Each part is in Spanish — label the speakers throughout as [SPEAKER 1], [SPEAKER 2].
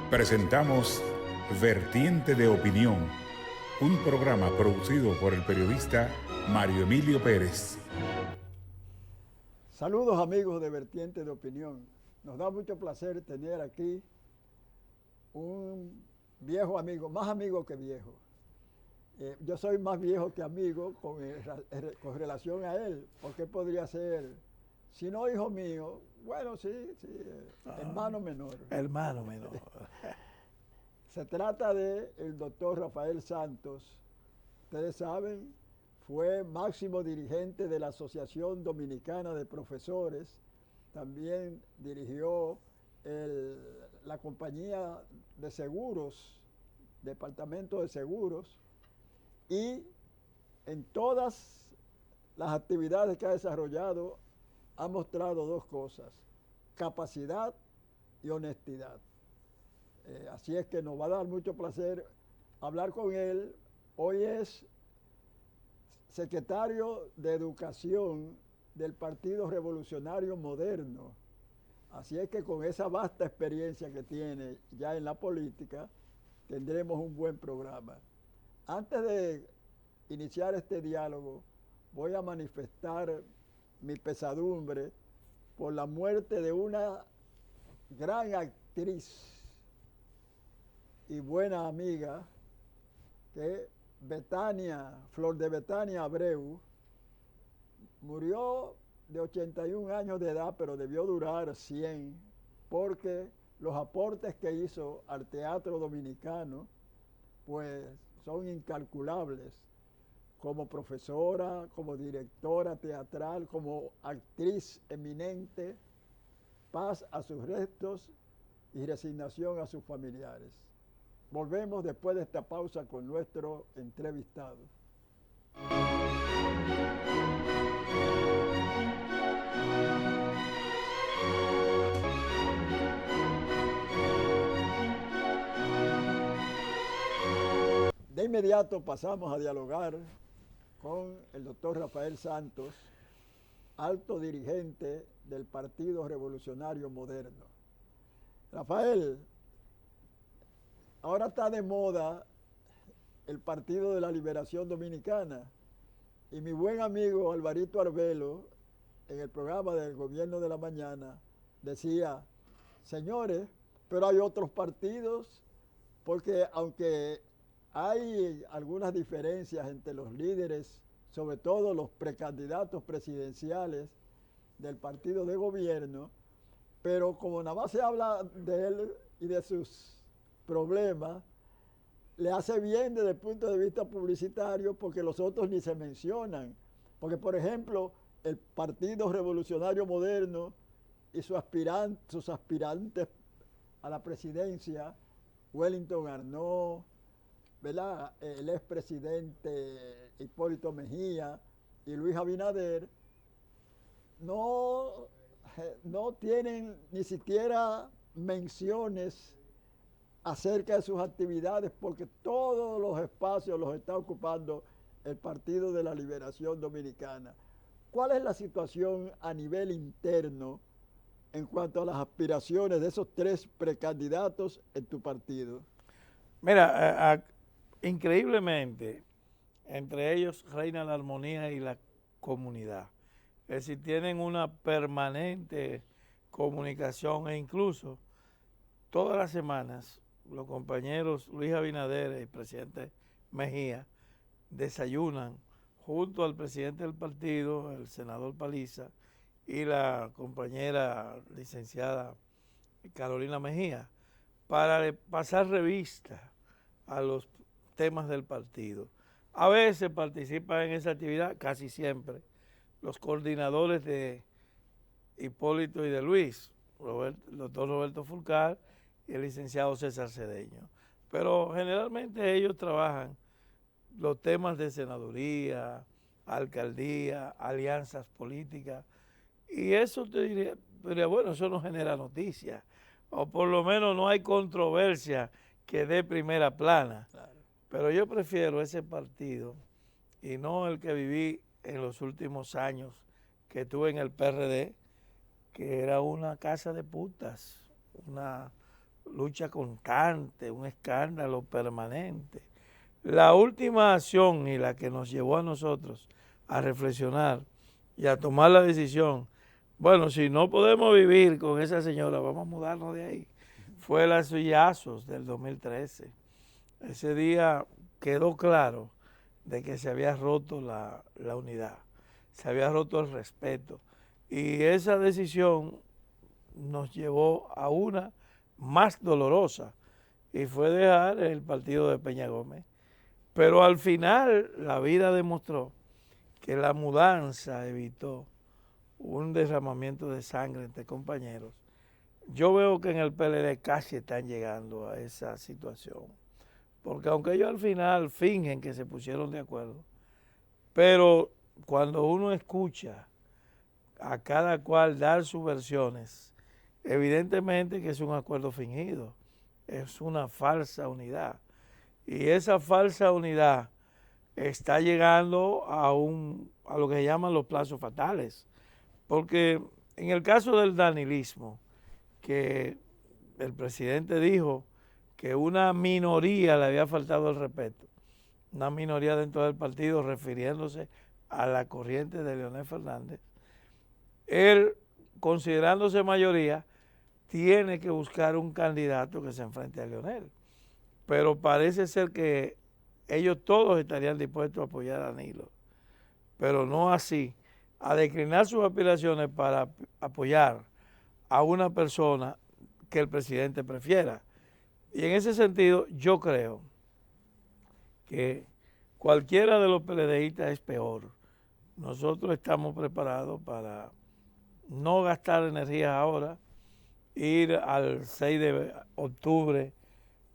[SPEAKER 1] Presentamos Vertiente de Opinión, un programa producido por el periodista Mario Emilio Pérez.
[SPEAKER 2] Saludos amigos de Vertiente de Opinión. Nos da mucho placer tener aquí un viejo amigo, más amigo que viejo. Yo soy más viejo que amigo con relación a él, porque podría ser, si no hijo mío, bueno, sí, hermano menor.
[SPEAKER 3] Hermano menor.
[SPEAKER 2] Se trata del doctor Rafael Santos. Ustedes saben, fue máximo dirigente de la Asociación Dominicana de Profesores, también dirigió la compañía de seguros, departamento de seguros, y en todas las actividades que ha desarrollado ha mostrado dos cosas: capacidad y honestidad. Así es que nos va a dar mucho placer hablar con él. Hoy es secretario de Educación del Partido Revolucionario Moderno. Así es que con esa vasta experiencia que tiene ya en la política, tendremos un buen programa. Antes de iniciar este diálogo, voy a manifestar mi pesadumbre por la muerte de una gran actriz y buena amiga, que Flor de Betania Abreu, murió de 81 años de edad, pero debió durar 100, porque los aportes que hizo al teatro dominicano, pues son incalculables, como profesora, como directora teatral, como actriz eminente. Paz a sus restos y resignación a sus familiares. Volvemos después de esta pausa con nuestro entrevistado. De inmediato pasamos a dialogar con el doctor Rafael Santos, alto dirigente del Partido Revolucionario Moderno. Rafael, ahora está de moda el Partido de la Liberación Dominicana, y mi buen amigo Alvarito Arbelo, en el programa del Gobierno de la Mañana, decía: señores, pero hay otros partidos, porque aunque hay algunas diferencias entre los líderes, sobre todo los precandidatos presidenciales del partido de gobierno, pero como nada más se habla de él y de sus problemas, le hace bien desde el punto de vista publicitario, porque los otros ni se mencionan. Porque, por ejemplo, el Partido Revolucionario Moderno y sus aspirantes a la presidencia, Wellington Arnaud, ¿verdad?, el expresidente Hipólito Mejía y Luis Abinader, no tienen ni siquiera menciones acerca de sus actividades, porque todos los espacios los está ocupando el Partido de la Liberación Dominicana. ¿Cuál es la situación a nivel interno en cuanto a las aspiraciones de esos tres precandidatos en tu partido?
[SPEAKER 3] Mira, increíblemente, entre ellos reina la armonía y la comunidad. Es decir, tienen una permanente comunicación, e incluso todas las semanas los compañeros Luis Abinader y el presidente Mejía desayunan junto al presidente del partido, el senador Paliza, y la compañera licenciada Carolina Mejía, para pasar revista a los temas del partido. A veces participan en esa actividad, casi siempre, los coordinadores de Hipólito y de Luis, el doctor Roberto Fulcar y el licenciado César Cedeño. Pero generalmente ellos trabajan los temas de senaduría, alcaldía, alianzas políticas, y eso te diría, bueno, eso no genera noticias, o por lo menos no hay controversia que dé primera plana. Claro. Pero yo prefiero ese partido y no el que viví en los últimos años que estuve en el PRD, que era una casa de putas, lucha constante, un escándalo permanente. La última acción y la que nos llevó a nosotros a reflexionar y a tomar la decisión, bueno, si no podemos vivir con esa señora, vamos a mudarnos de ahí, fue las sillazos del 2013. Ese día quedó claro de que se había roto la unidad, se había roto el respeto. Y esa decisión nos llevó a una más dolorosa, y fue dejar el partido de Peña Gómez. Pero al final la vida demostró que la mudanza evitó un derramamiento de sangre entre compañeros. Yo veo que en el PLD casi están llegando a esa situación, porque aunque ellos al final fingen que se pusieron de acuerdo, pero cuando uno escucha a cada cual dar sus versiones, evidentemente que es un acuerdo fingido, es una falsa unidad. Y esa falsa unidad está llegando a lo que se llaman los plazos fatales. Porque en el caso del danilismo, que el presidente dijo que una minoría le había faltado el respeto, una minoría dentro del partido refiriéndose a la corriente de Leonel Fernández, él, considerándose mayoría, tiene que buscar un candidato que se enfrente a Leonel. Pero parece ser que ellos todos estarían dispuestos a apoyar a Danilo, pero no así, a declinar sus aspiraciones para apoyar a una persona que el presidente prefiera. Y en ese sentido, yo creo que cualquiera de los PLDistas es peor. Nosotros estamos preparados para no gastar energía ahora, ir al 6 de octubre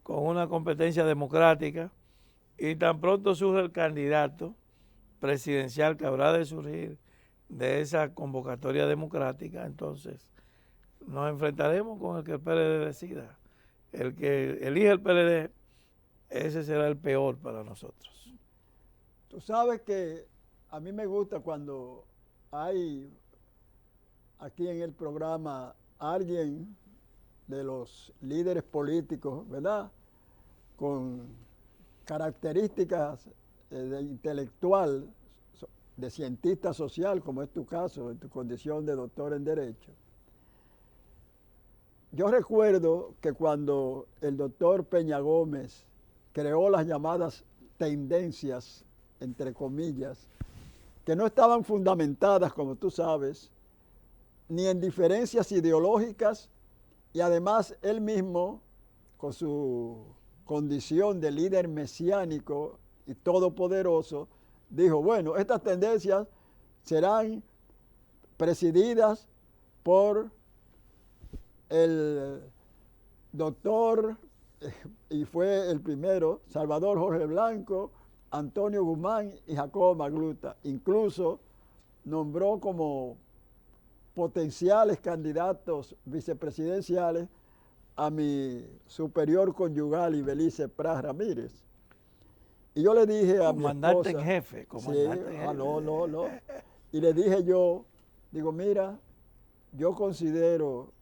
[SPEAKER 3] con una competencia democrática, y tan pronto surge el candidato presidencial que habrá de surgir de esa convocatoria democrática, entonces nos enfrentaremos con el que el PLD decida. El que elige el PLD, ese será el peor para nosotros.
[SPEAKER 2] Tú sabes que a mí me gusta cuando hay aquí en el programa alguien de los líderes políticos, ¿verdad?, con características de intelectual, de cientista social, como es tu caso, en tu condición de doctor en Derecho. Yo recuerdo que cuando el doctor Peña Gómez creó las llamadas tendencias, entre comillas, que no estaban fundamentadas, como tú sabes, ni en diferencias ideológicas, y además él mismo, con su condición de líder mesiánico y todopoderoso, dijo, bueno, estas tendencias serán presididas por el doctor, y fue el primero, Salvador Jorge Blanco, Antonio Guzmán y Jacobo Magluta. Incluso nombró como potenciales candidatos vicepresidenciales a mi superior conyugal Ibelice Pras Ramírez. Y yo le dije a mi esposa...
[SPEAKER 3] Comandante en jefe, comandante en jefe.
[SPEAKER 2] No. Y le dije yo, digo, mira, yo considero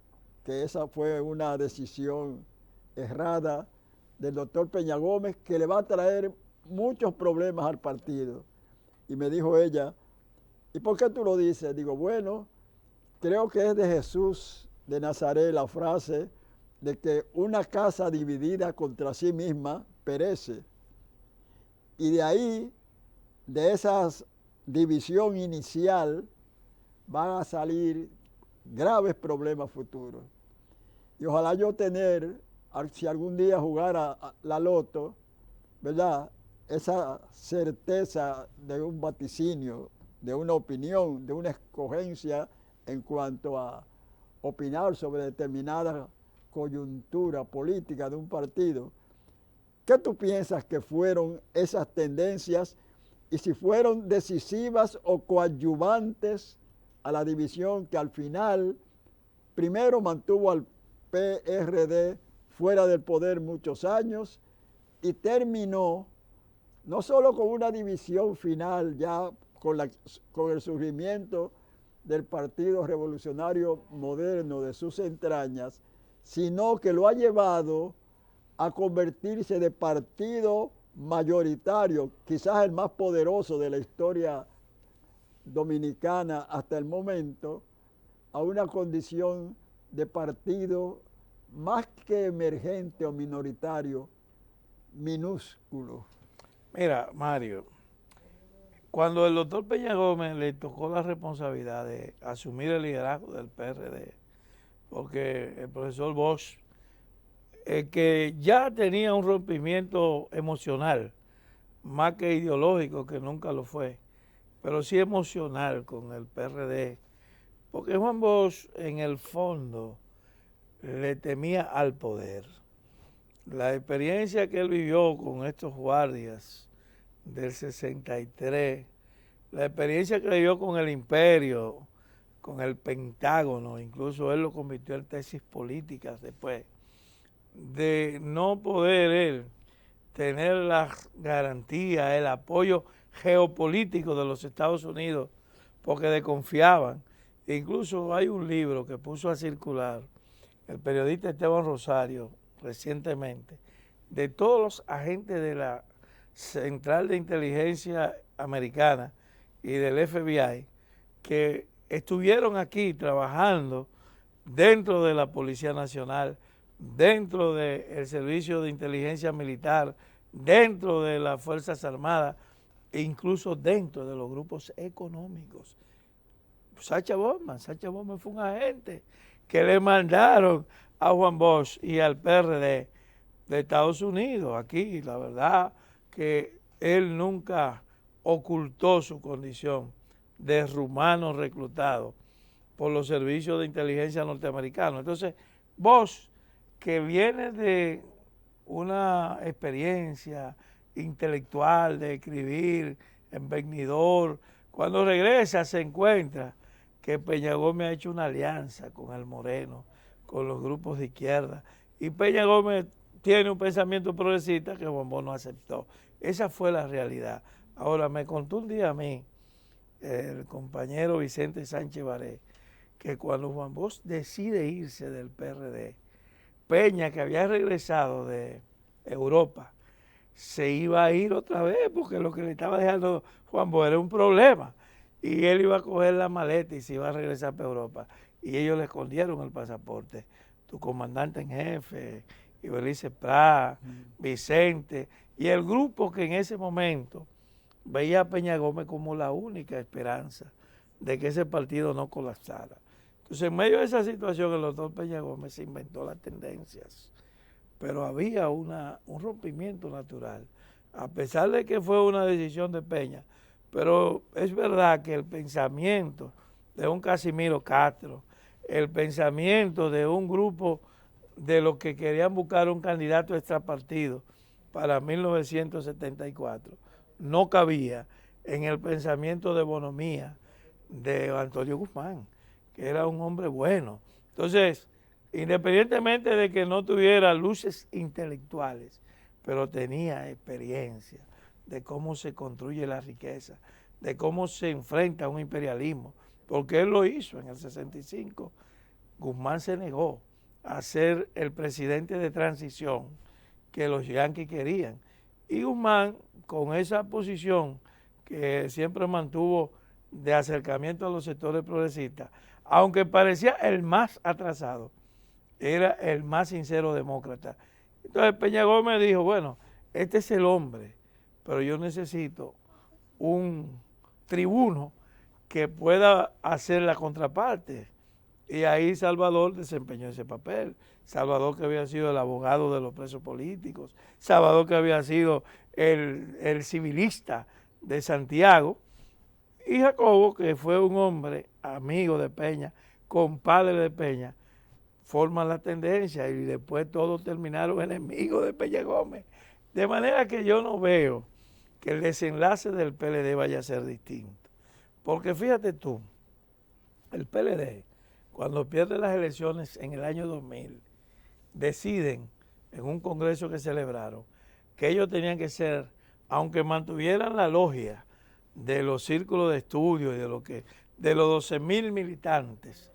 [SPEAKER 2] que esa fue una decisión errada del doctor Peña Gómez que le va a traer muchos problemas al partido. Y me dijo ella, ¿y por qué tú lo dices? Digo, bueno, creo que es de Jesús de Nazaret la frase de que una casa dividida contra sí misma perece. Y de ahí, de esa división inicial, van a salir graves problemas futuros. Y ojalá yo tener, si algún día jugara a la loto, ¿verdad?, esa certeza de un vaticinio, de una opinión, de una escogencia en cuanto a opinar sobre determinada coyuntura política de un partido. ¿Qué tú piensas que fueron esas tendencias y si fueron decisivas o coadyuvantes a la división que al final primero mantuvo al PRD fuera del poder muchos años y terminó no solo con una división final ya con el surgimiento del Partido Revolucionario Moderno de sus entrañas, sino que lo ha llevado a convertirse de partido mayoritario, quizás el más poderoso de la historia dominicana hasta el momento, a una condición de partido más que emergente o minoritario, minúsculo.
[SPEAKER 3] Mira, Mario, cuando el doctor Peña Gómez le tocó la responsabilidad de asumir el liderazgo del PRD, porque el profesor Bosch, que ya tenía un rompimiento emocional, más que ideológico, que nunca lo fue, pero sí emocional con el PRD, porque Juan Bosch en el fondo le temía al poder. La experiencia que él vivió con estos guardias del 63, la experiencia que vivió con el imperio, con el Pentágono, incluso él lo convirtió en tesis políticas después, de no poder él tener las garantías, el apoyo geopolítico de los Estados Unidos, porque desconfiaban. Incluso hay un libro que puso a circular el periodista Esteban Rosario recientemente, de todos los agentes de la Central de Inteligencia Americana y del FBI que estuvieron aquí trabajando dentro de la Policía Nacional, dentro del Servicio de Inteligencia Militar, dentro de las Fuerzas Armadas e incluso dentro de los grupos económicos. Sacha Borman fue un agente que le mandaron a Juan Bosch y al PRD de Estados Unidos. Aquí, la verdad que él nunca ocultó su condición de rumano reclutado por los servicios de inteligencia norteamericanos. Entonces, Bosch, que viene de una experiencia intelectual de escribir en Benidorm, cuando regresa se encuentra que Peña Gómez ha hecho una alianza con el Moreno, con los grupos de izquierda, y Peña Gómez tiene un pensamiento progresista que Juan Bosch no aceptó. Esa fue la realidad. Ahora, me contó un día a mí el compañero Vicente Sánchez Baré, que cuando Juan Bosch decide irse del PRD, Peña, que había regresado de Europa, se iba a ir otra vez porque lo que le estaba dejando Juan Bosch era un problema. Y él iba a coger la maleta y se iba a regresar para Europa. Y ellos le escondieron el pasaporte. Tu comandante en jefe, Ibelice Prat, Vicente, y el grupo que en ese momento veía a Peña Gómez como la única esperanza de que ese partido no colapsara. Entonces, en medio de esa situación, el doctor Peña Gómez se inventó las tendencias, pero había un rompimiento natural, a pesar de que fue una decisión de Peña. Pero es verdad que el pensamiento de un Casimiro Castro, el pensamiento de un grupo de los que querían buscar un candidato extrapartido para 1974, no cabía en el pensamiento de bonomía de Antonio Guzmán, que era un hombre bueno. Entonces, independientemente de que no tuviera luces intelectuales, pero tenía experiencia de cómo se construye la riqueza, de cómo se enfrenta a un imperialismo, porque él lo hizo en el 65. Guzmán se negó a ser el presidente de transición que los yanquis querían. Y Guzmán, con esa posición que siempre mantuvo de acercamiento a los sectores progresistas, aunque parecía el más atrasado, era el más sincero demócrata. Entonces Peña Gómez dijo, bueno, este es el hombre, pero yo necesito un tribuno que pueda hacer la contraparte. Y ahí Salvador desempeñó ese papel. Salvador, que había sido el abogado de los presos políticos, Salvador, que había sido el civilista de Santiago, y Jacobo, que fue un hombre amigo de Peña, compadre de Peña, forman la tendencia y después todos terminaron enemigos de Peña Gómez. De manera que yo no veo que el desenlace del PLD vaya a ser distinto. Porque fíjate tú, el PLD, cuando pierde las elecciones en el año 2000, deciden en un congreso que celebraron que ellos tenían que ser, aunque mantuvieran la logia de los círculos de estudio y de los 12.000 militantes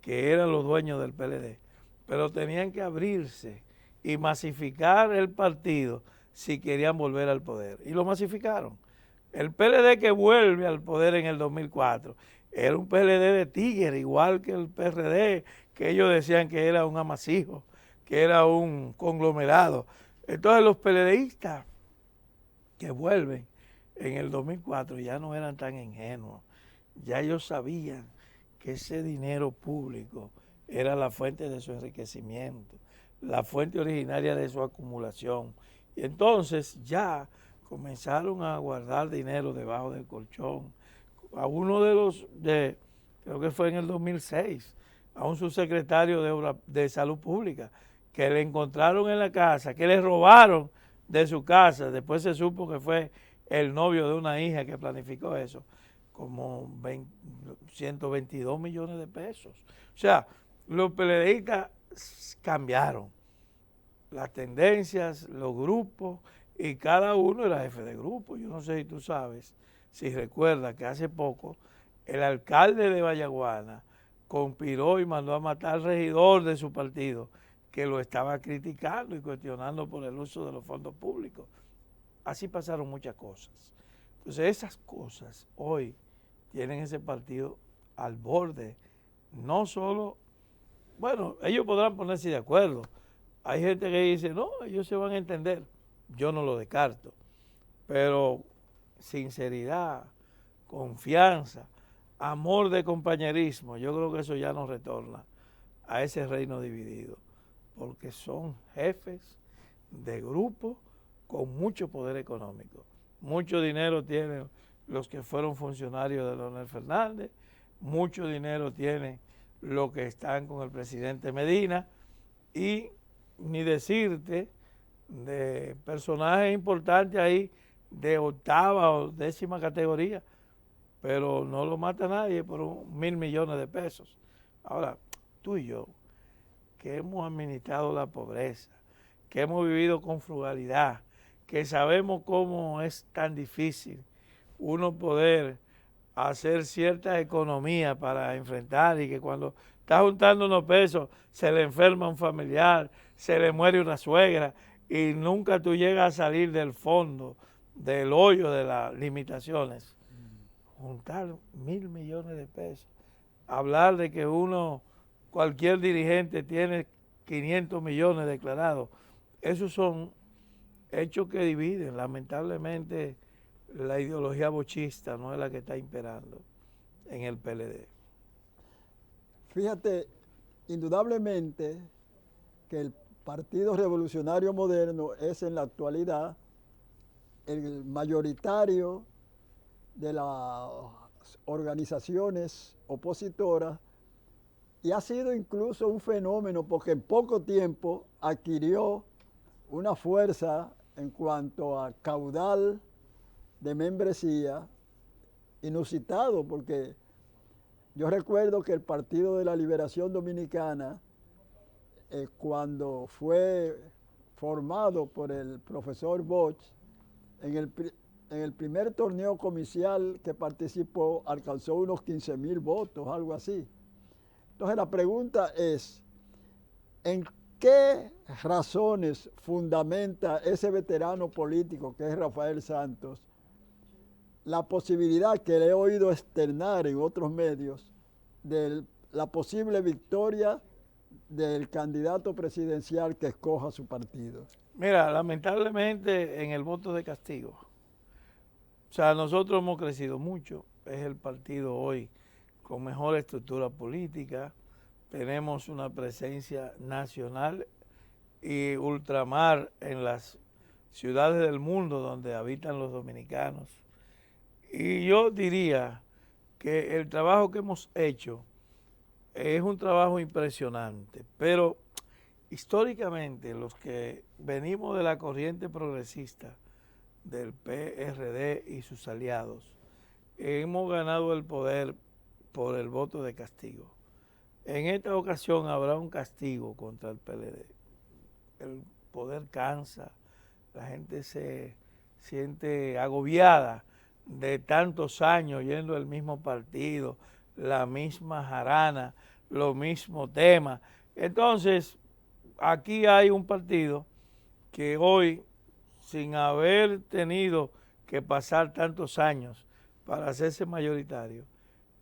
[SPEAKER 3] que eran los dueños del PLD, pero tenían que abrirse y masificar el partido si querían volver al poder. Y lo masificaron. El PLD que vuelve al poder en el 2004 era un PLD de tigre, igual que el PRD, que ellos decían que era un amasijo, que era un conglomerado. Entonces los PLDistas que vuelven en el 2004 ya no eran tan ingenuos, ya ellos sabían que ese dinero público era la fuente de su enriquecimiento, la fuente originaria de su acumulación. Y entonces ya comenzaron a guardar dinero debajo del colchón. A uno creo que fue en el 2006, a un subsecretario de Salud Pública, que le encontraron en la casa, que le robaron de su casa, después se supo que fue el novio de una hija que planificó eso, como 122 millones de pesos. O sea, los PLDistas cambiaron las tendencias, los grupos, y cada uno era jefe de grupo. Yo no sé si tú sabes, si recuerdas que hace poco el alcalde de Vallaguana conspiró y mandó a matar al regidor de su partido, que lo estaba criticando y cuestionando por el uso de los fondos públicos. Así pasaron muchas cosas. Entonces esas cosas hoy tienen ese partido al borde. No solo, bueno, ellos podrán ponerse de acuerdo. Hay gente que dice, no, ellos se van a entender. Yo no lo descarto. Pero sinceridad, confianza, amor de compañerismo, yo creo que eso ya no retorna a ese reino dividido, porque son jefes de grupo con mucho poder económico. Mucho dinero tienen los que fueron funcionarios de Leonel Fernández, mucho dinero tienen los que están con el presidente Medina, y ni decirte de personajes importantes ahí de 8ª o 10ª categoría, pero no lo mata nadie por 1.000 millones de pesos. Ahora, tú y yo, que hemos administrado la pobreza, que hemos vivido con frugalidad, que sabemos cómo es tan difícil uno poder hacer cierta economía para enfrentar, y que cuando está juntando unos pesos se le enferma un familiar, se le muere una suegra y nunca tú llegas a salir del fondo, del hoyo de las limitaciones. Juntar 1.000 millones de pesos, hablar de que cualquier dirigente tiene 500 millones declarados, esos son hechos que dividen. Lamentablemente la ideología bochista no es la que está imperando en el PLD.
[SPEAKER 2] Fíjate, indudablemente que el Partido Revolucionario Moderno es en la actualidad el mayoritario de las organizaciones opositoras, y ha sido incluso un fenómeno porque en poco tiempo adquirió una fuerza en cuanto a caudal de membresía inusitado, porque yo recuerdo que el Partido de la Liberación Dominicana, cuando fue formado por el profesor Bosch, en el primer torneo comicial que participó, alcanzó unos 15.000 votos, algo así. Entonces la pregunta es, ¿en qué razones fundamenta ese veterano político que es Rafael Santos la posibilidad que le he oído externar en otros medios de la posible victoria del candidato presidencial que escoja su partido?
[SPEAKER 3] Mira, lamentablemente en el voto de castigo. O sea, nosotros hemos crecido mucho, es el partido hoy con mejor estructura política, tenemos una presencia nacional y ultramar en las ciudades del mundo donde habitan los dominicanos. Y yo diría que el trabajo que hemos hecho es un trabajo impresionante, pero históricamente los que venimos de la corriente progresista, del PRD y sus aliados, hemos ganado el poder por el voto de castigo. En esta ocasión habrá un castigo contra el PLD. El poder cansa, la gente se siente agobiada de tantos años yendo al mismo partido, la misma jarana, los mismos temas, Entonces, aquí hay un partido que hoy, sin haber tenido que pasar tantos años para hacerse mayoritario,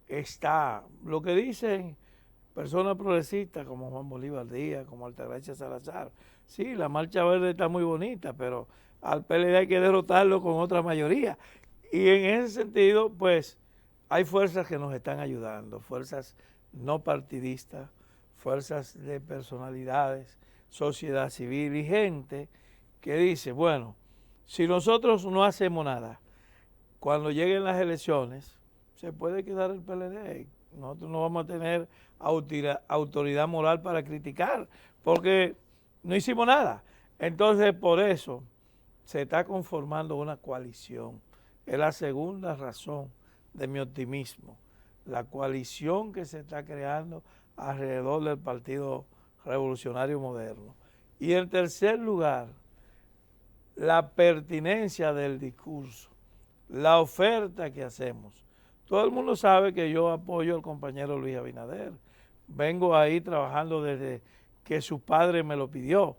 [SPEAKER 3] está, lo que dicen personas progresistas como Juan Bolívar Díaz, como Altagracia Salazar, sí, la marcha verde está muy bonita, pero al PLD hay que derrotarlo con otra mayoría. Y en ese sentido, pues, hay fuerzas que nos están ayudando, fuerzas no partidistas, fuerzas de personalidades, sociedad civil y gente que dice, bueno, si nosotros no hacemos nada, cuando lleguen las elecciones, se puede quedar el PLD. Nosotros no vamos a tener autoridad moral para criticar, porque no hicimos nada. Entonces, por eso se está conformando una coalición. Es la segunda razón de mi optimismo. La coalición que se está creando alrededor del Partido Revolucionario Moderno. Y en tercer lugar, la pertinencia del discurso, la oferta que hacemos. Todo el mundo sabe que yo apoyo al compañero Luis Abinader. Vengo ahí trabajando desde que su padre me lo pidió,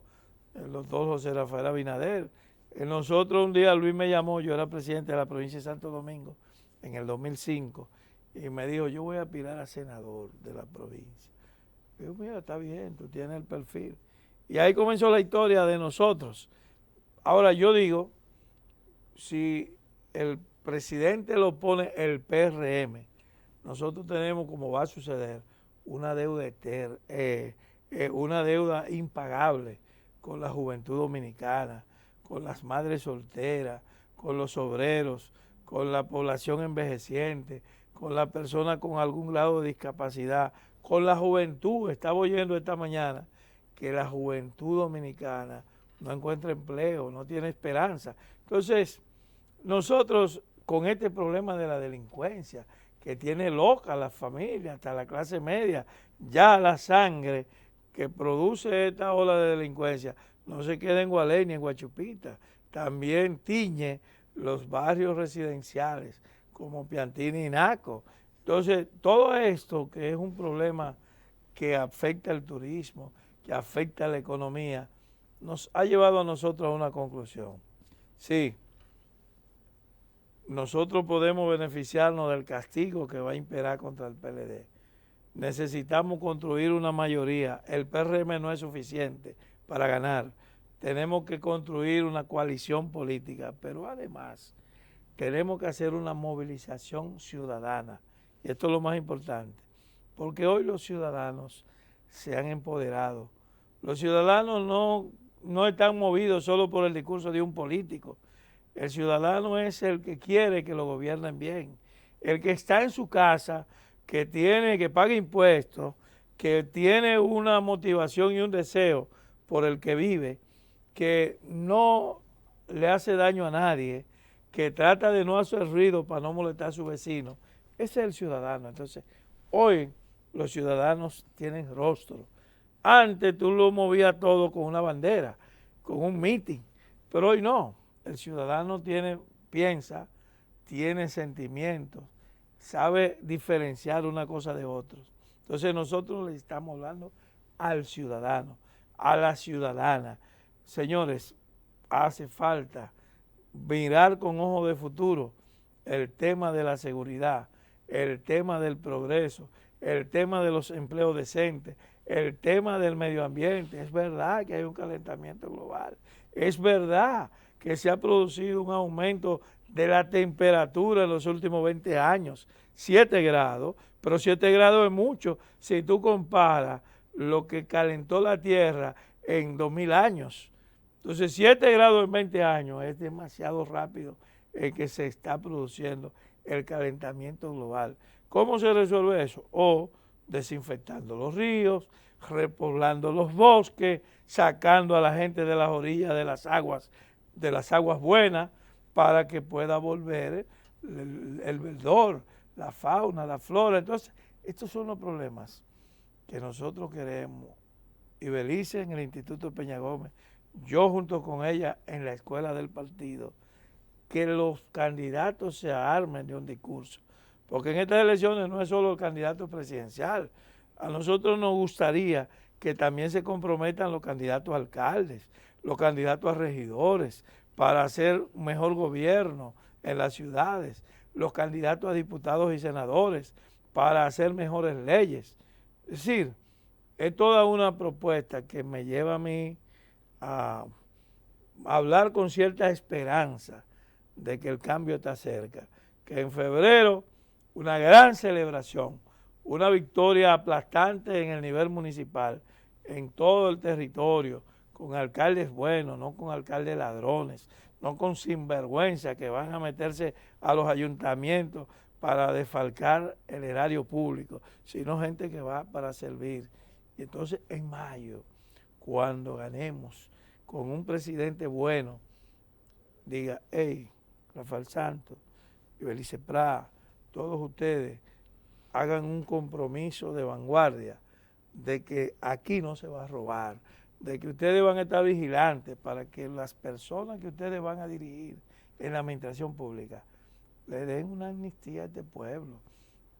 [SPEAKER 3] el doctor José Rafael Abinader. Nosotros un día Luis me llamó, yo era presidente de la provincia de Santo Domingo en el 2005, y me dijo, yo voy a aspirar a senador de la provincia. Yo, mira, está bien, tú tienes el perfil. Y ahí comenzó la historia de nosotros. Ahora yo digo, si el presidente lo pone el PRM, nosotros tenemos, como va a suceder, una deuda impagable con la juventud dominicana, con las madres solteras, con los obreros, con la población envejeciente, con la persona con algún grado de discapacidad, con la juventud. Estaba oyendo esta mañana que la juventud dominicana no encuentra empleo, no tiene esperanza. Entonces, nosotros con este problema de la delincuencia, que tiene loca a las familias, hasta la clase media, ya la sangre que produce esta ola de delincuencia no se queda en Gualey ni en Guachupita, también tiñe los barrios residenciales como Piantini y Naco. Entonces, todo esto que es un problema que afecta el turismo, que afecta la economía, nos ha llevado a nosotros a una conclusión. Sí, nosotros podemos beneficiarnos del castigo que va a imperar contra el PLD. Necesitamos construir una mayoría. El PRM no es suficiente para ganar. Tenemos que construir una coalición política, pero además tenemos que hacer una movilización ciudadana. Y esto es lo más importante, porque hoy los ciudadanos se han empoderado. Los ciudadanos no están movidos solo por el discurso de un político. El ciudadano es el que quiere que lo gobiernen bien. El que está en su casa, que paga impuestos, que tiene una motivación y un deseo por el que vive, que no le hace daño a nadie, que trata de no hacer ruido para no molestar a su vecino. Ese es el ciudadano. Entonces, hoy los ciudadanos tienen rostro. Antes tú lo movías todo con una bandera, con un meeting, pero hoy no. El ciudadano piensa, tiene sentimientos, sabe diferenciar una cosa de otra. Entonces nosotros le estamos hablando al ciudadano, a la ciudadana. Señores, hace falta mirar con ojo de futuro el tema de la seguridad, el tema del progreso, el tema de los empleos decentes, el tema del medio ambiente. Es verdad que hay un calentamiento global, es verdad que se ha producido un aumento de la temperatura en los últimos 20 años, 7 grados, pero 7 grados es mucho si tú comparas lo que calentó la Tierra en 2000 años. Entonces 7 grados en 20 años es demasiado rápido el que se está produciendo el calentamiento global. ¿Cómo se resuelve eso? O desinfectando los ríos, repoblando los bosques, sacando a la gente de las orillas de las aguas buenas, para que pueda volver el verdor, la fauna, la flora. Entonces, estos son los problemas que nosotros queremos. Y Belice en el Instituto Peña Gómez, yo junto con ella en la escuela del partido, que los candidatos se armen de un discurso. Porque en estas elecciones no es solo el candidato presidencial. A nosotros nos gustaría que también se comprometan los candidatos a alcaldes, los candidatos a regidores, para hacer un mejor gobierno en las ciudades, los candidatos a diputados y senadores, para hacer mejores leyes. Es decir, es toda una propuesta que me lleva a mí a hablar con cierta esperanza de que el cambio está cerca, que en febrero una gran celebración, una victoria aplastante en el nivel municipal, en todo el territorio, con alcaldes buenos, no con alcaldes ladrones, no con sinvergüenza que van a meterse a los ayuntamientos para desfalcar el erario público, sino gente que va para servir. Y entonces en mayo, cuando ganemos con un presidente bueno, diga, hey, Rafael Santos, Belice Prat, todos ustedes hagan un compromiso de vanguardia de que aquí no se va a robar, de que ustedes van a estar vigilantes para que las personas que ustedes van a dirigir en la administración pública le den una amnistía a este pueblo.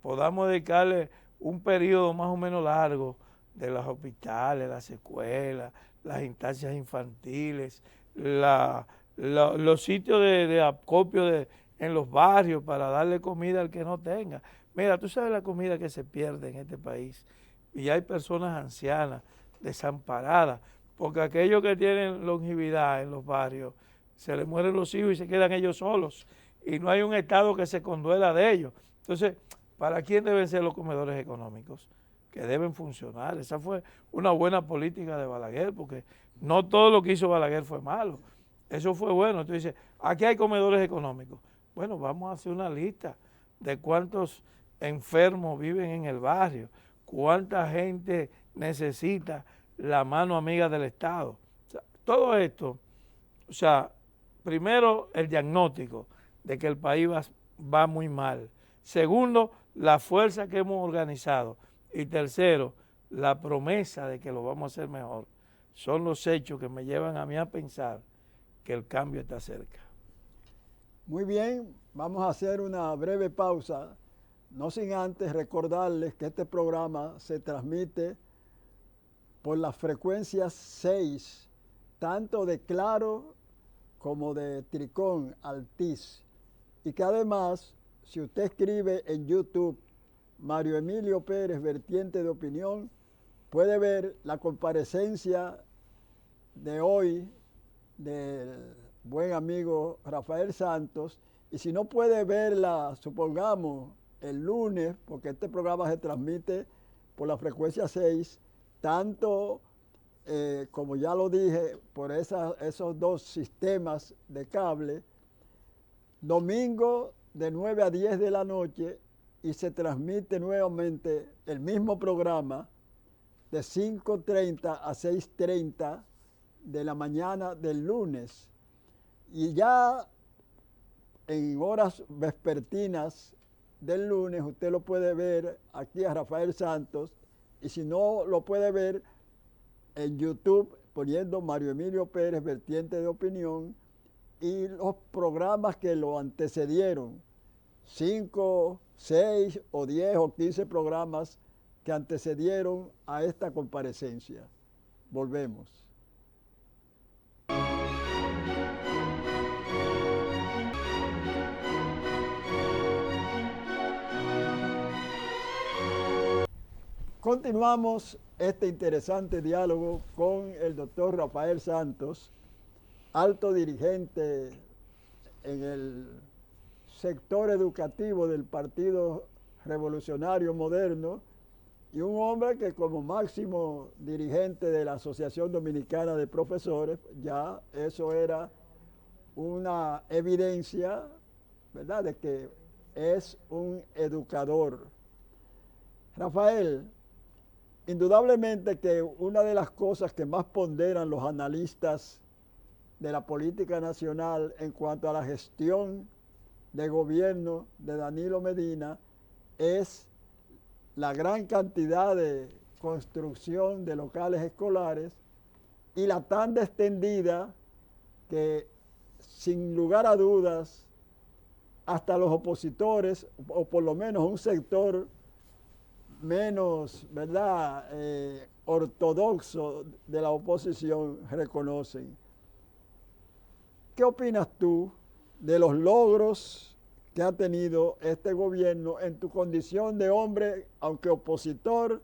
[SPEAKER 3] Podamos dedicarle un periodo más o menos largo de los hospitales, las escuelas, las instancias infantiles, los sitios de acopio en los barrios para darle comida al que no tenga. Mira, tú sabes la comida que se pierde en este país y hay personas ancianas, desamparadas, porque aquellos que tienen longevidad en los barrios, se les mueren los hijos y se quedan ellos solos y no hay un Estado que se conduela de ellos. Entonces, ¿para quién deben ser los comedores económicos? Que deben funcionar. Esa fue una buena política de Balaguer, porque no todo lo que hizo Balaguer fue malo. Eso fue bueno. Tú dices, aquí hay comedores económicos. Bueno, vamos a hacer una lista de cuántos enfermos viven en el barrio, cuánta gente necesita la mano amiga del Estado. O sea, todo esto, o sea, primero el diagnóstico de que el país va muy mal. Segundo, la fuerza que hemos organizado. Y tercero, la promesa de que lo vamos a hacer mejor. Son los hechos que me llevan a mí a pensar que el cambio está cerca.
[SPEAKER 2] Muy bien, vamos a hacer una breve pausa, no sin antes recordarles que este programa se transmite por las frecuencias 6, tanto de Claro como de Tricón Altiz, y que además, si usted escribe en YouTube Mario Emilio Pérez, vertiente de opinión, puede ver la comparecencia de hoy del buen amigo Rafael Santos, y si no puede verla, supongamos, el lunes, porque este programa se transmite por la frecuencia 6, tanto, como ya lo dije, por esos dos sistemas de cable, domingo de 9 a 10 de la noche, y se transmite nuevamente el mismo programa de 5:30 a 6:30 de la mañana del lunes. Y ya en horas vespertinas del lunes usted lo puede ver aquí a Rafael Santos, y si no lo puede ver en YouTube poniendo Mario Emilio Pérez, vertiente de opinión, y los programas que lo antecedieron, 5, 6 o 10 o 15 programas que antecedieron a esta comparecencia. Volvemos. Continuamos este interesante diálogo con el doctor Rafael Santos, alto dirigente en el sector educativo del Partido Revolucionario Moderno, y un hombre que como máximo dirigente de la Asociación Dominicana de Profesores, ya eso era una evidencia, ¿verdad?, de que es un educador. Rafael, indudablemente que una de las cosas que más ponderan los analistas de la política nacional en cuanto a la gestión de gobierno de Danilo Medina es la gran cantidad de construcción de locales escolares y la tan extendida que, sin lugar a dudas, hasta los opositores, o por lo menos un sector menos, ¿verdad?, ortodoxos de la oposición reconocen. ¿Qué opinas tú de los logros que ha tenido este gobierno en tu condición de hombre, aunque opositor,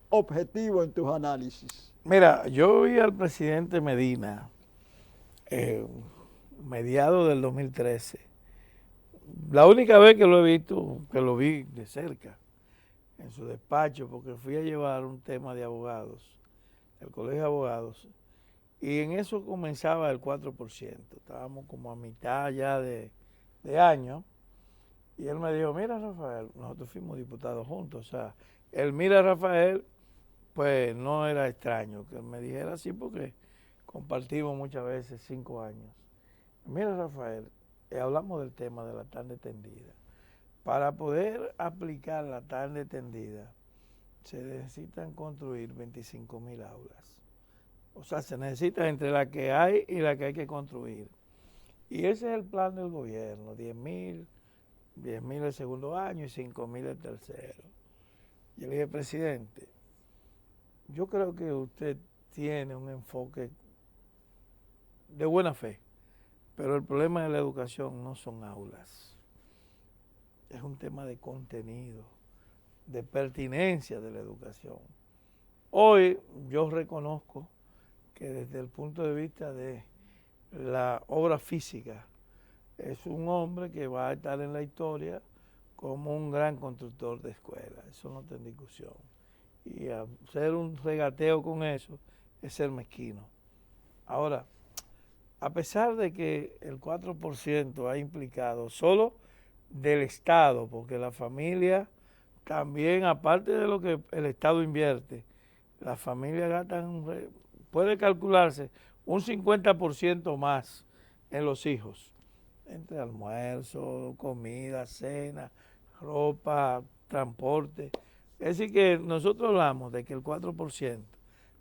[SPEAKER 2] objetivo en tus análisis?
[SPEAKER 3] Mira, yo vi al presidente Medina, mediados del 2013. La única vez que lo he visto, que lo vi de cerca, en su despacho, porque fui a llevar un tema de abogados, del Colegio de Abogados, y en eso comenzaba el 4%. Estábamos como a mitad ya de año, y él me dijo, mira Rafael, nosotros fuimos diputados juntos, o sea, el mira Rafael, pues no era extraño que él me dijera así porque compartimos muchas veces 5 años. Mira Rafael, hablamos del tema de la tarde tendida. Para poder aplicar la tarde tendida, se necesitan construir 25,000 aulas. O sea, se necesita entre la que hay y la que hay que construir. Y ese es el plan del gobierno, 10,000 el segundo año y 5,000 el tercero. Yo le dije, presidente, yo creo que usted tiene un enfoque de buena fe, pero el problema de la educación no son aulas. Es un tema de contenido, de pertinencia de la educación. Hoy yo reconozco que desde el punto de vista de la obra física, es un hombre que va a estar en la historia como un gran constructor de escuelas. Eso no está en discusión. Y hacer un regateo con eso es ser mezquino. Ahora, a pesar de que el 4% ha implicado solo del Estado, porque la familia también, aparte de lo que el Estado invierte, las familias gastan, puede calcularse, un 50% más en los hijos, entre almuerzo, comida, cena, ropa, transporte. Es decir que nosotros hablamos de que el 4%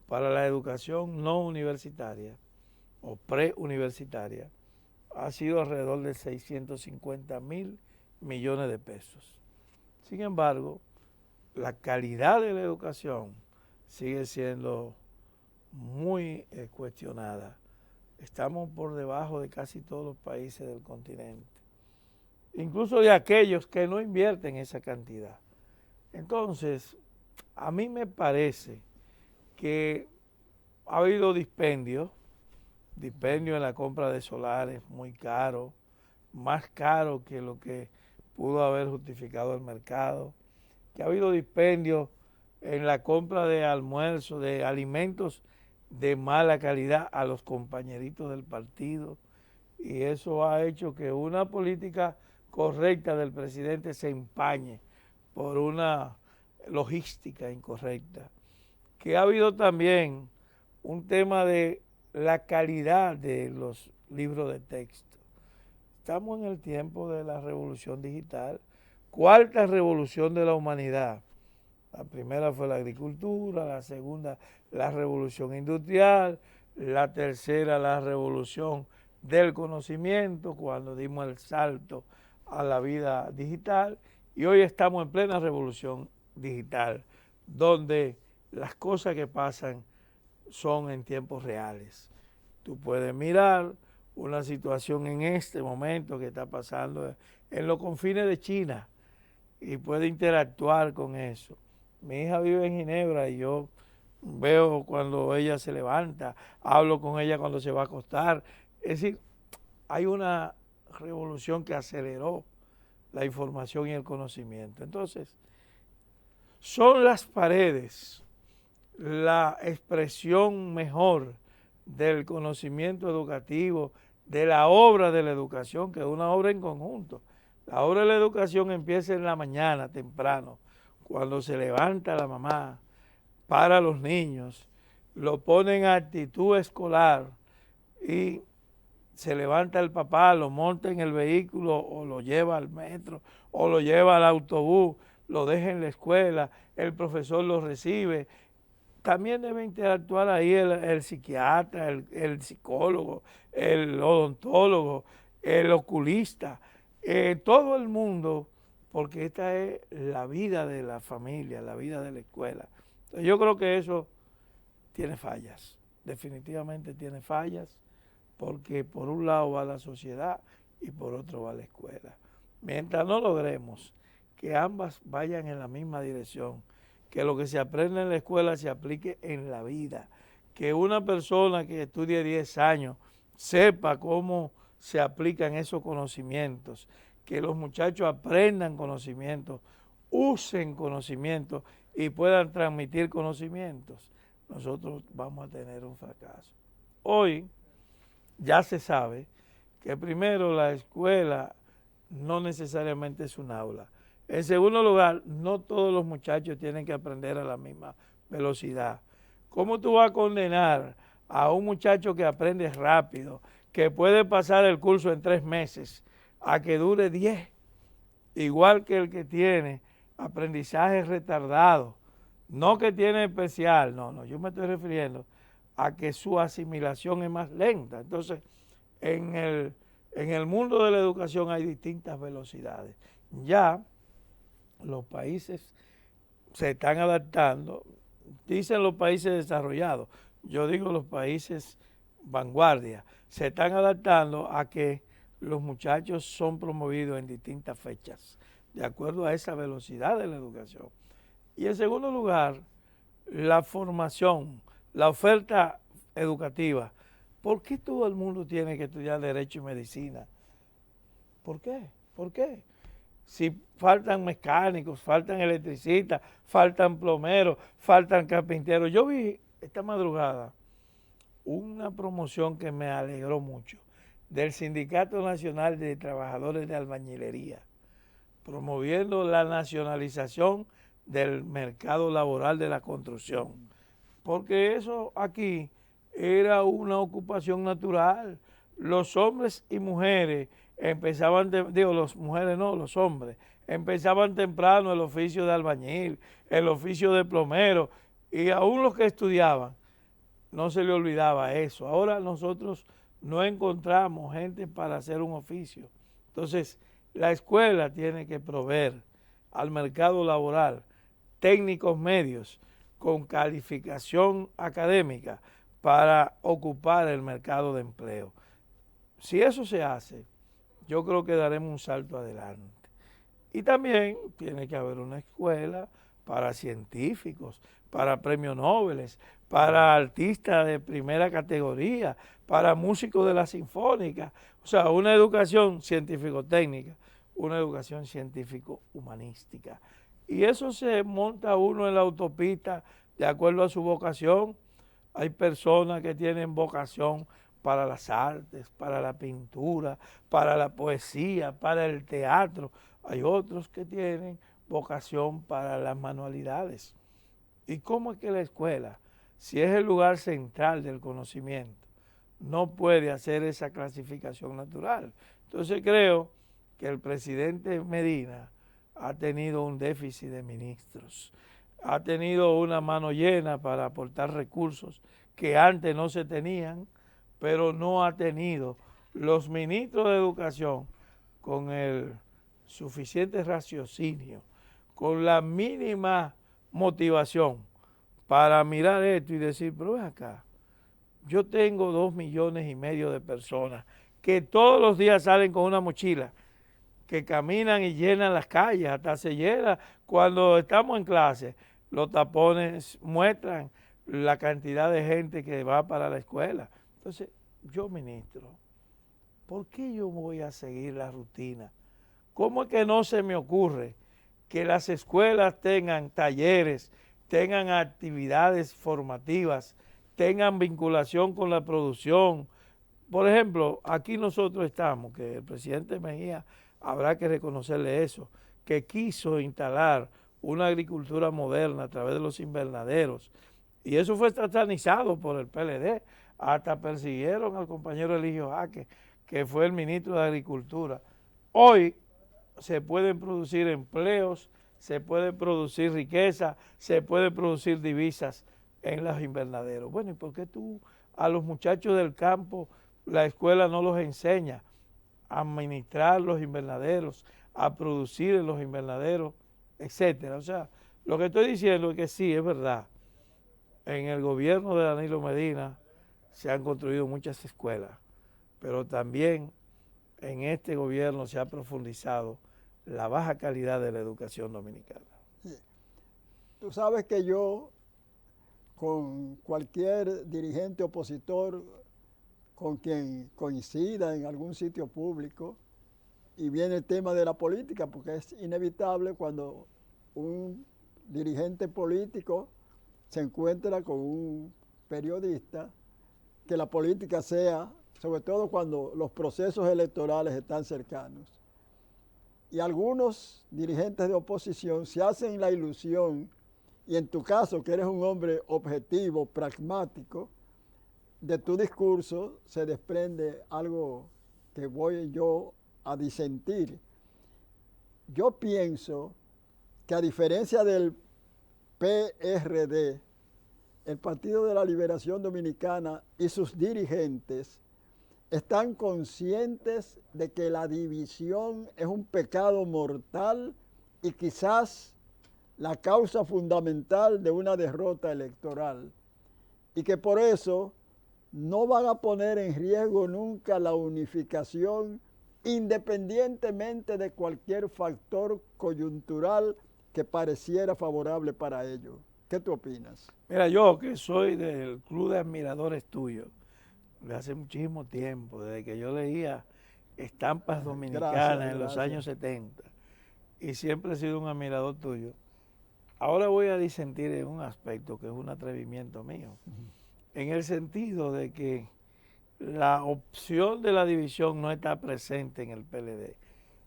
[SPEAKER 3] para la educación no universitaria o preuniversitaria ha sido alrededor de 650,000 millones de pesos. Sin embargo, la calidad de la educación sigue siendo muy cuestionada. Estamos por debajo de casi todos los países del continente, incluso de aquellos que no invierten esa cantidad. Entonces, a mí me parece que ha habido dispendio en la compra de solares muy caro, más caro que lo que pudo haber justificado el mercado, que ha habido dispendio en la compra de almuerzos, de alimentos de mala calidad a los compañeritos del partido, y eso ha hecho que una política correcta del presidente se empañe por una logística incorrecta. Que ha habido también un tema de la calidad de los libros de texto. Estamos en el tiempo de la revolución digital, cuarta revolución de la humanidad. La primera fue la agricultura, la segunda la revolución industrial, la tercera la revolución del conocimiento, cuando dimos el salto a la vida digital, y hoy estamos en plena revolución digital, donde las cosas que pasan son en tiempos reales. Tú puedes mirar una situación en este momento que está pasando en los confines de China y puedes interactuar con eso. Mi hija vive en Ginebra y yo veo cuando ella se levanta, hablo con ella cuando se va a acostar. Es decir, hay una revolución que aceleró la información y el conocimiento. Entonces, son las paredes la expresión mejor del conocimiento educativo, de la obra de la educación, que es una obra en conjunto. La obra de la educación empieza en la mañana, temprano, cuando se levanta la mamá para los niños, lo pone en actitud escolar y se levanta el papá, lo monta en el vehículo o lo lleva al metro o lo lleva al autobús, lo deja en la escuela, el profesor lo recibe. También debe interactuar ahí el psiquiatra, el psicólogo, el odontólogo, el oculista, todo el mundo porque esta es la vida de la familia, la vida de la escuela. Entonces, yo creo que eso tiene fallas, definitivamente tiene fallas, porque por un lado va la sociedad y por otro va la escuela. Mientras no logremos que ambas vayan en la misma dirección, que lo que se aprende en la escuela se aplique en la vida, que una persona que estudie 10 años sepa cómo se aplican esos conocimientos, que los muchachos aprendan conocimientos, usen conocimientos y puedan transmitir conocimientos, nosotros vamos a tener un fracaso. Hoy ya se sabe que primero la escuela no necesariamente es un aula. En segundo lugar, no todos los muchachos tienen que aprender a la misma velocidad. ¿Cómo tú vas a condenar a un muchacho que aprende rápido, que puede pasar el curso en 3 meses, a que dure 10? Igual que el que tiene aprendizaje retardado, no que tiene especial, no, yo me estoy refiriendo a que su asimilación es más lenta. Entonces, en el mundo de la educación hay distintas velocidades. Ya los países se están adaptando, dicen los países desarrollados, yo digo los países vanguardia, se están adaptando a que los muchachos son promovidos en distintas fechas, de acuerdo a esa velocidad de la educación. Y en segundo lugar, la formación, la oferta educativa. ¿Por qué todo el mundo tiene que estudiar Derecho y Medicina? ¿Por qué? ¿Por qué? Si faltan mecánicos, faltan electricistas, faltan plomeros, faltan carpinteros. Yo vi esta madrugada una promoción que me alegró mucho del Sindicato Nacional de Trabajadores de Albañilería, promoviendo la nacionalización del mercado laboral de la construcción. Porque eso aquí era una ocupación natural. Los hombres y mujeres empezaban, los mujeres no, los hombres, empezaban temprano el oficio de albañil, el oficio de plomero, y aún los que estudiaban, no se le olvidaba eso. Ahora nosotros no encontramos gente para hacer un oficio. Entonces, la escuela tiene que proveer al mercado laboral técnicos medios con calificación académica para ocupar el mercado de empleo. Si eso se hace, yo creo que daremos un salto adelante. Y también tiene que haber una escuela para científicos, para premios Nobel, para artistas de primera categoría, para músicos de la sinfónica. O sea, una educación científico-técnica, una educación científico-humanística. Y eso se monta uno en la autopista de acuerdo a su vocación. Hay personas que tienen vocación para las artes, para la pintura, para la poesía, para el teatro. Hay otros que tienen vocación para las manualidades. ¿Y cómo es que la escuela, si es el lugar central del conocimiento, no puede hacer esa clasificación natural? Entonces creo que el presidente Medina ha tenido un déficit de ministros, ha tenido una mano llena para aportar recursos que antes no se tenían, pero no ha tenido los ministros de educación con el suficiente raciocinio, con la mínima motivación para mirar esto y decir, pero ven acá, yo tengo 2,5 millones de personas que todos los días salen con una mochila, que caminan y llenan las calles, hasta se llena cuando estamos en clase. Los tapones muestran la cantidad de gente que va para la escuela. Entonces, yo ministro, ¿por qué yo voy a seguir la rutina? ¿Cómo es que no se me ocurre que las escuelas tengan talleres, tengan actividades formativas, tengan vinculación con la producción? Por ejemplo, aquí nosotros estamos, que el presidente Mejía, habrá que reconocerle eso, que quiso instalar una agricultura moderna a través de los invernaderos. Y eso fue satanizado por el PLD. Hasta persiguieron al compañero Eligio Jaque, que fue el ministro de Agricultura. Hoy se pueden producir empleos, se puede producir riqueza, se puede producir divisas en los invernaderos. Bueno, ¿y por qué tú a los muchachos del campo la escuela no los enseña a administrar los invernaderos, a producir en los invernaderos, etcétera. O sea, lo que estoy diciendo es que sí, es verdad. En el gobierno de Danilo Medina se han construido muchas escuelas, pero también en este gobierno se ha profundizado la baja calidad de la educación dominicana.
[SPEAKER 2] Sí. Tú sabes que yo, con cualquier dirigente opositor con quien coincida en algún sitio público, y viene el tema de la política, porque es inevitable cuando un dirigente político se encuentra con un periodista, que la política sea, sobre todo cuando los procesos electorales están cercanos. Y algunos dirigentes de oposición se hacen la ilusión, y en tu caso, que eres un hombre objetivo, pragmático, de tu discurso se desprende algo que voy yo a disentir. Yo pienso que, a diferencia del PRD, el Partido de la Liberación Dominicana y sus dirigentes están conscientes de que la división es un pecado mortal y quizás la causa fundamental de una derrota electoral, y que por eso no van a poner en riesgo nunca la unificación, independientemente de cualquier factor coyuntural que pareciera favorable para ellos. ¿Qué tú opinas?
[SPEAKER 3] Mira, yo que soy del club de admiradores tuyos, de hace muchísimo tiempo, desde que yo leía estampas dominicanas en los años 70, y siempre he sido un admirador tuyo. Ahora voy a disentir en un aspecto que es un atrevimiento mío, en el sentido de que la opción de la división no está presente en el PLD.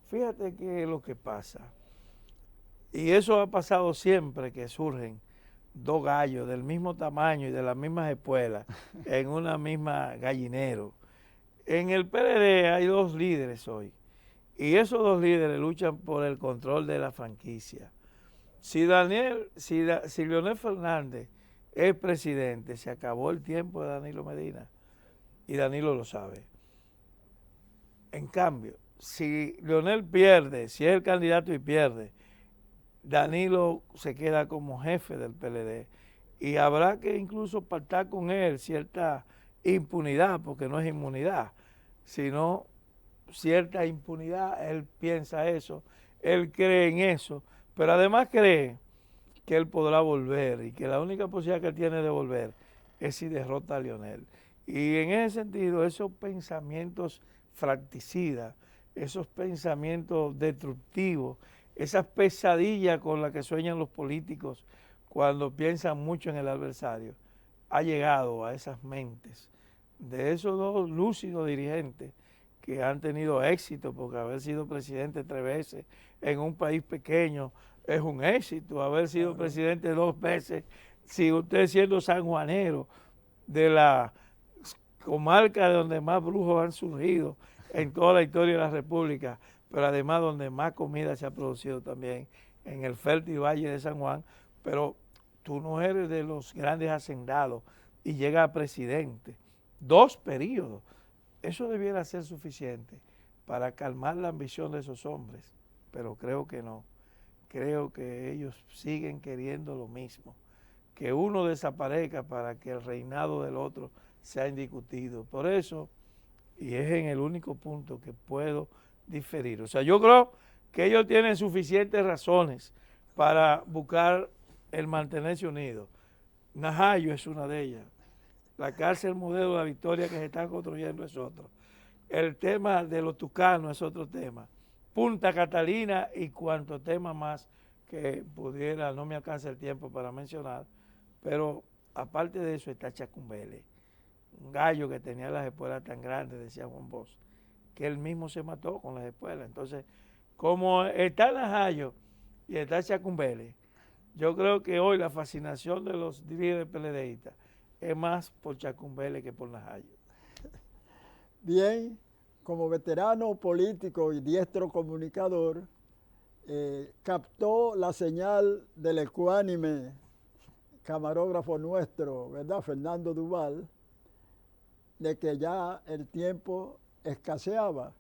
[SPEAKER 3] Fíjate qué es lo que pasa, y eso ha pasado siempre que surgen dos gallos del mismo tamaño y de las mismas espuelas en una misma gallinero. En el PLD hay dos líderes hoy, y esos dos líderes luchan por el control de la franquicia. Si Leonel Fernández es presidente, se acabó el tiempo de Danilo Medina, y Danilo lo sabe. En cambio, si Leonel pierde, si es el candidato y pierde, Danilo se queda como jefe del PLD, y habrá que incluso pactar con él cierta impunidad, porque no es inmunidad, sino cierta impunidad. Él piensa eso, él cree en eso, pero además cree que él podrá volver, y que la única posibilidad que él tiene de volver es si derrota a Leonel. Y en ese sentido, esos pensamientos fracticidas, esos pensamientos destructivos, esas pesadillas con las que sueñan los políticos cuando piensan mucho en el adversario, ha llegado a esas mentes de esos dos lúcidos dirigentes que han tenido éxito, porque haber sido presidente 3 veces en un país pequeño es un éxito. Haber sido presidente 2 veces, si usted siendo sanjuanero, de la comarca de donde más brujos han surgido en toda la historia de la República, pero además donde más comida se ha producido también, en el fértil Valle de San Juan, pero tú no eres de los grandes hacendados y llegas a presidente. 2 periodos. Eso debiera ser suficiente para calmar la ambición de esos hombres, pero creo que no. Creo que ellos siguen queriendo lo mismo, que uno desaparezca para que el reinado del otro sea indiscutido. Por eso, y es en el único punto que puedo diferir. O sea, yo creo que ellos tienen suficientes razones para buscar el mantenerse unidos. Najayo es una de ellas. La cárcel modelo de la Victoria que se está construyendo es otro. El tema de los tucanos es otro tema. Punta Catalina y cuanto tema más que pudiera, no me alcanza el tiempo para mencionar, pero aparte de eso está Chacumbele, un gallo que tenía las espuelas tan grandes, decía Juan Bosch, que él mismo se mató con las espuelas. Entonces, como está Najayo y está Chacumbele, yo creo que hoy la fascinación de los líderes PLDistas es más por Chacumbele que por Najayo.
[SPEAKER 2] Bien, como veterano político y diestro comunicador, captó la señal del ecuánime camarógrafo nuestro, ¿verdad?, Fernando Duval, de que ya el tiempo escaseaba.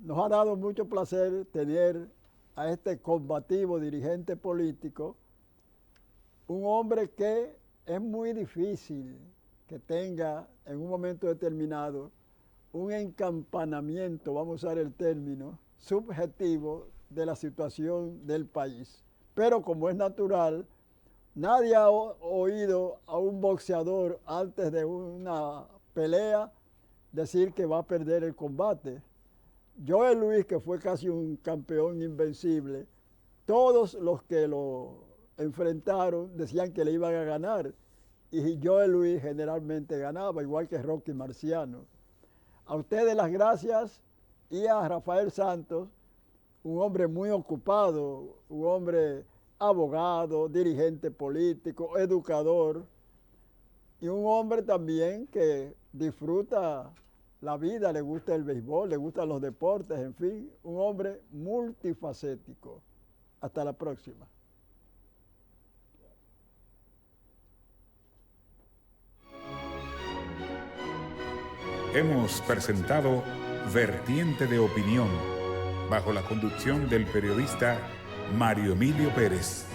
[SPEAKER 2] nos ha dado mucho placer tener a este combativo dirigente político, un hombre que es muy difícil que tenga en un momento determinado un encampanamiento, vamos a usar el término, subjetivo de la situación del país. Pero como es natural, nadie ha oído a un boxeador antes de una pelea decir que va a perder el combate. Joel Luis, que fue casi un campeón invencible, todos los que lo enfrentaron decían que le iban a ganar. Y Joel Luis generalmente ganaba, igual que Rocky Marciano. A ustedes las gracias y a Rafael Santos, un hombre muy ocupado, un hombre abogado, dirigente político, educador, y un hombre también que disfruta la vida, le gusta el béisbol, le gustan los deportes, en fin, un hombre multifacético. Hasta la próxima.
[SPEAKER 1] Hemos presentado Vertiente de Opinión, bajo la conducción del periodista Mario Emilio Pérez.